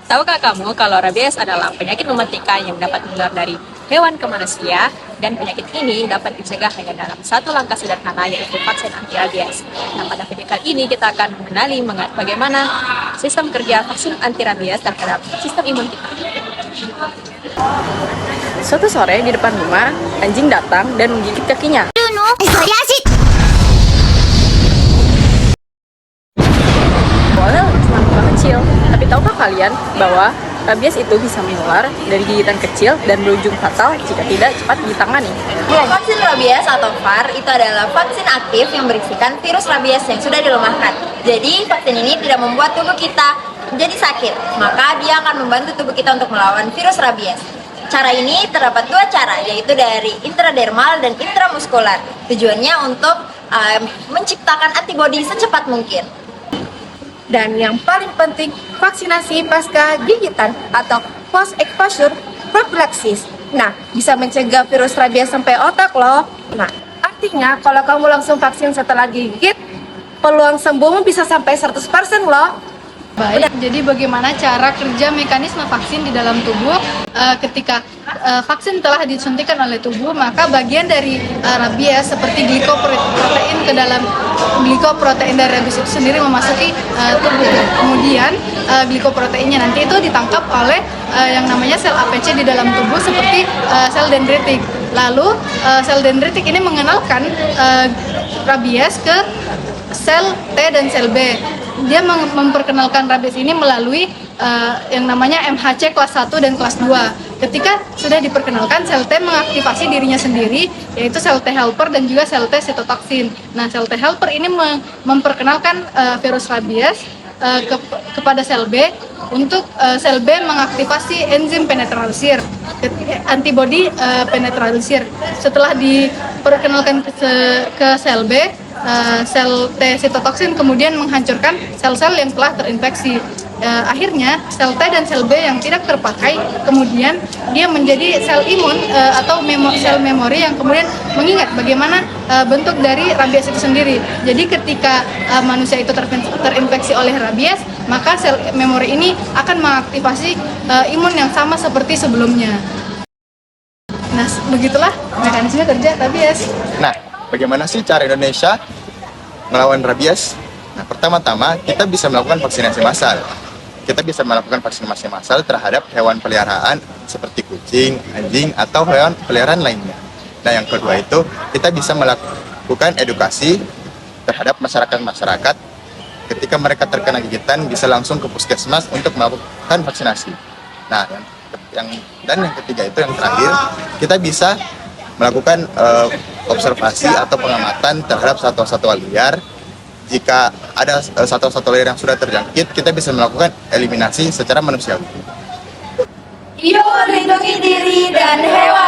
Tahukah kamu kalau rabies adalah penyakit mematikan yang dapat menular dari hewan ke manusia, dan penyakit ini dapat dicegah hanya dalam satu langkah sederhana, yaitu vaksin anti rabies. Nah, pada video kali ini kita akan mengenali bagaimana sistem kerja vaksin anti rabies terhadap sistem imun kita. Suatu sore di depan rumah, anjing datang dan menggigit kakinya. Awalnya cuma luka kecil, tapi tahukah kalian bahwa rabies itu bisa menular dari gigitan kecil dan berujung fatal jika tidak cepat ditangani? Vaksin rabies atau VAR itu adalah vaksin aktif yang berisikan virus rabies yang sudah dilemahkan. Jadi vaksin ini tidak membuat tubuh kita jadi sakit, maka dia akan membantu tubuh kita untuk melawan virus rabies. Cara ini terdapat dua cara, yaitu dari intradermal dan intramuskular. Tujuannya untuk menciptakan antibodi secepat mungkin. Dan yang paling penting, vaksinasi pasca gigitan atau post-exposure prophylaxis. Nah, bisa mencegah virus rabies sampai otak loh. Nah, artinya kalau kamu langsung vaksin setelah gigit, peluang sembuhmu bisa sampai 100% loh. Baik, jadi bagaimana cara kerja mekanisme vaksin di dalam tubuh? Ketika vaksin telah disuntikan oleh tubuh, maka bagian dari rabies seperti glikoprotein ke dalam glikoprotein dari rabies itu sendiri memasuki tubuh. Kemudian glikoproteinnya nanti itu ditangkap oleh yang namanya sel APC di dalam tubuh seperti sel dendritik. Lalu sel dendritik ini mengenalkan rabies ke sel T dan sel B. Dia memperkenalkan rabies ini melalui yang namanya MHC kelas 1 dan kelas 2. Ketika sudah diperkenalkan, sel T mengaktifasi dirinya sendiri, yaitu sel T helper dan juga sel T sitotoksin. Nah, sel T helper ini memperkenalkan virus rabies kepada sel B untuk sel B mengaktifasi enzim penetralisir, antibodi penetralisir. Setelah diperkenalkan ke sel B, sel T sitotoksin kemudian menghancurkan sel-sel yang telah terinfeksi. Akhirnya sel T dan sel B yang tidak terpakai kemudian dia menjadi sel imun atau sel memori yang kemudian mengingat bagaimana bentuk dari rabies itu sendiri. Jadi ketika manusia itu terinfeksi oleh rabies, maka sel memori ini akan mengaktifasi imun yang sama seperti sebelumnya. Nah, begitulah mekanisme kerja rabies. Nah, bagaimana sih cara Indonesia melawan rabies? Nah, pertama-tama kita bisa melakukan vaksinasi massal. Kita bisa melakukan vaksinasi massal terhadap hewan peliharaan seperti kucing, anjing, atau hewan peliharaan lainnya. Nah, yang kedua itu kita bisa melakukan edukasi terhadap masyarakat ketika mereka terkena gigitan bisa langsung ke puskesmas untuk melakukan vaksinasi. Nah, yang ketiga itu yang terakhir, kita bisa melakukan observasi atau pengamatan terhadap satwa-satwa liar. Jika ada satwa-satwa liar yang sudah terjangkit, kita bisa melakukan eliminasi secara manusiawi. Yuk lindungi diri dan hewan.